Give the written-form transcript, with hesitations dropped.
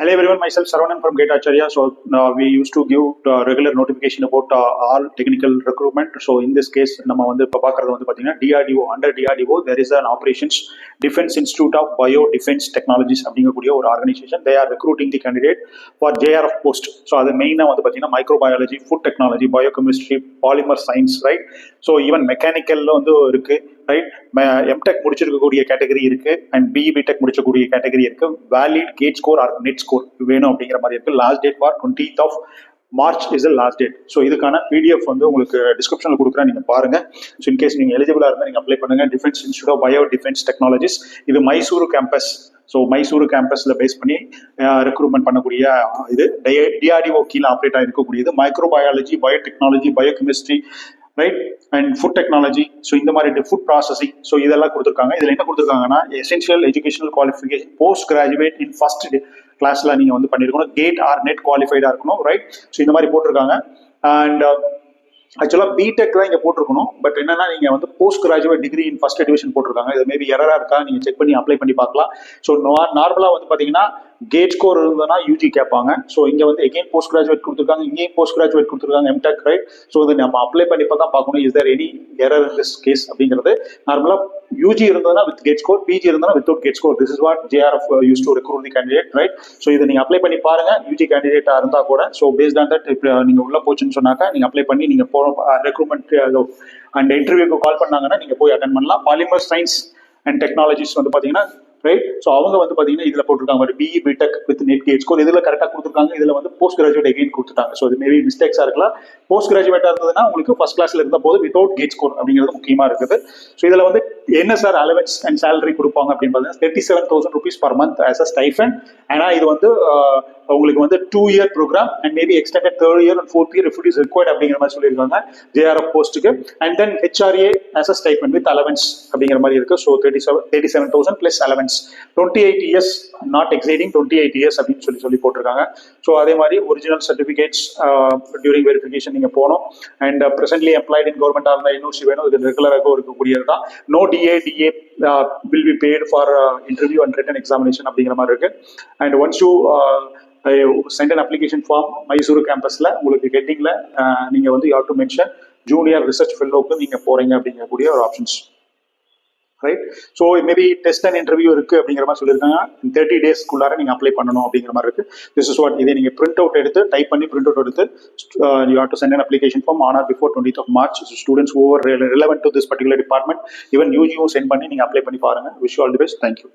Hello everyone, myself Saravanan from Gate Acharya. So we used to give regular notification about all technical recruitment. So in this case, நம்ம வந்து இப்ப பார்க்கறது வந்து பாத்தீங்கன்னா DRDO, under DRDO there is an operations Defense Institute of Bio Defense Technologies அப்படிங்கக்கூடிய ஒரு organisation. They are recruiting the candidate for JRF post. So அது மெயினா வந்து பாத்தீங்கன்னா microbiology, food technology, biochemistry, polymer science, right? So even மெக்கானிக்கல்ல வந்து இருக்கு, right? MTech முடிச்சிருக்கக்கூடிய கேட்டகரி இருக்கு அண்ட் பிஇ பிடெக் முடிச்சக்கூடிய கேட்டகரி இருக்கு. Valid GATE score or NET score வேணும் அப்படிங்கிற மாதிரி இருக்கு. Last date for 20th of March is the last date. So இதுக்கான பிடிஎஃப் வந்து உங்களுக்கு டிஸ்கிரிப்ஷனில் கொடுக்குறேன், நீங்கள் பாருங்க. ஸோ இன்கேஸ் நீங்கள் எலிஜிபிளாக இருந்தால் நீங்கள் அப்ளை பண்ணுங்க. Defence institute of bio defence technologies, இது மைசூரு கேம்பஸ். ஸோ மைசூரு கேம்பஸில் பேஸ் பண்ணி ரெக்ரூட்மெண்ட் பண்ணக்கூடிய இது டிஆர்டிஓ கீழே ஆப்ரேட் ஆகிருக்கக்கூடியது. Microbiology, biotechnology, biochemistry, right, and food technology. So இந்த மாதிரி ஃபுட் ப்ராசஸிங், ஸோ இதெல்லாம் கொடுத்துருக்காங்க. இதில் என்ன கொடுத்துருக்காங்கன்னா essential educational qualification post graduate in first கிளாஸ்ல நீங்க வந்து பண்ணிருக்கணும், கேட் ஆர் நெட் குவாலிஃபைடா இருக்கணும், ரைட்? ஸோ இந்த மாதிரி போட்டிருக்காங்க. அண்ட் ஆக்சுவலாக பிடெக் தான் இங்கே போட்டிருக்கணும். பட் என்னன்னா நீங்க வந்து post graduate degree in first division போட்டிருக்காங்க. இது மேபி எரரா இருக்கா, நீங்க செக் பண்ணி அப்ளை பண்ணி பார்க்கலாம். ஸோ நார்மலா வந்து பாத்தீங்கன்னா கேட் ஸ்கோர் இருந்ததுன்னா யூஜி கேட்பாங்க. ஸோ இங்க வந்து எகெயின் போஸ்ட் கிராஜுவேட் கொடுத்துருக்காங்க, இங்கேயும் போஸ்ட் கிராஜுவேட் கொடுத்துருக்காங்க, எம்டெக், ரைட்? ஸோ இது நம்ம அப்ளை பண்ணிப்போ தான் பார்க்கணும் is there any error in this case அப்படிங்கிறது. நார்மலா யூஜி இருந்ததுன்னா வித் கேட் ஸ்கோர், பிஜி இருந்ததுன்னா without GATE score. This is what JRF use to recruit the candidate, right? So இதை நீங்க அப்ளை பண்ணி பாருங்க யூஜி கேண்டிடேட்டா இருந்தா கூட. ஸோ பேஸ்ட் ஆன் தட் நீங்க உள்ள போச்சுன்னு சொன்னாக்கா நீங்க அப்ளை பண்ணி நீங்க ரெக்ரூட்மெண்ட் அண்ட் இன்டர்வியூக்கு கால் பண்ணாங்கன்னா நீங்க போய் அட்டென்ட் பண்ணலாம். பாலிமர் சயின்ஸ் அண்ட் டெக்னாலஜிஸ் வந்து பாத்தீங்கன்னா, ரைட்? ஸோ அவங்க வந்து பாத்தீங்கன்னா இதுல போட்டிருக்காங்க ஒரு BE BTech with NET GATE score. இதுல கரெக்டா கொடுத்துருக்காங்க. இதுல வந்து போஸ்ட் கிராஜுவேட் எகைன் கொடுத்துட்டாங்க. ஸோ இது மேபி மிஸ்டேக்ஸா இருக்கலாம். போஸ்ட் கிராஜுவேட்டா இருந்ததுன்னா உங்களுக்கு ஃபர்ஸ்ட் கிளாஸ்ல இருந்த போது வித்வுட் கேட் ஸ்கோர் அப்படிங்கிறது முக்கியமா இருக்குது. ஸோ இதுல வந்து என்ன சார் அலவன்ஸ் அண்ட் சேலரி கொடுப்பாங்க அப்படின்னு பார்த்தீங்கன்னா 37,000 rupees per month as a stipend. ஆனா இது வந்து உங்களுக்கு வந்து 2-year programme and maybe extended 3rd year and 4th year if it is required அப்படிங்கிற மாதிரி சொல்லியிருக்காங்க JRF போஸ்ட்டுக்கு. And then HRA as a stipend with allowance அப்படிங்கிற மாதிரி இருக்கு. So 37,000 plus allowance, 28 years not exceeding 28 years அப்படின்னு சொல்லி போட்டிருக்காங்க. ஸோ அதே மாதிரி ஒரிஜினல் சர்டிஃபிகேட்ஸ் டியூரிங் வெரிஃபிகேஷன் நீங்க போகணும். And presently employed in government இருந்தால் NOC வேணும். இது ரெகுலராக இருக்கக்கூடியது தான். No DA will be paid for interview and written examination அப்படிங்கிற மாதிரி இருக்கு. And once you send an application form Mysuru கேம்பஸ்ல உங்களுக்கு ஹெட்டிங்ல நீங்க வந்து you have to mention junior research ஃபெல்லோக்கு நீங்க போறீங்க அப்படிங்கக்கூடிய ஒரு options, right? So maybe test and interview இருக்கு அப்படிங்கிற மாதிரி சொல்லியிருக்காங்க. 30 daysக்குள்ளார நீங்க அப்ளை பண்ணணும் அப்படிங்கிற மாதிரி இருக்கு. This is what. இதை நீங்க பிரிண்ட் அவுட் எடுத்து டைப் பண்ணி பிரிண்ட் அவுட் எடுத்து you have to send an application form on or before 20th of March. Students who are relevant to this particular department, even UG send பண்ணி நீங்க apply பண்ணி பாருங்க. Wish you all the best. Thank you.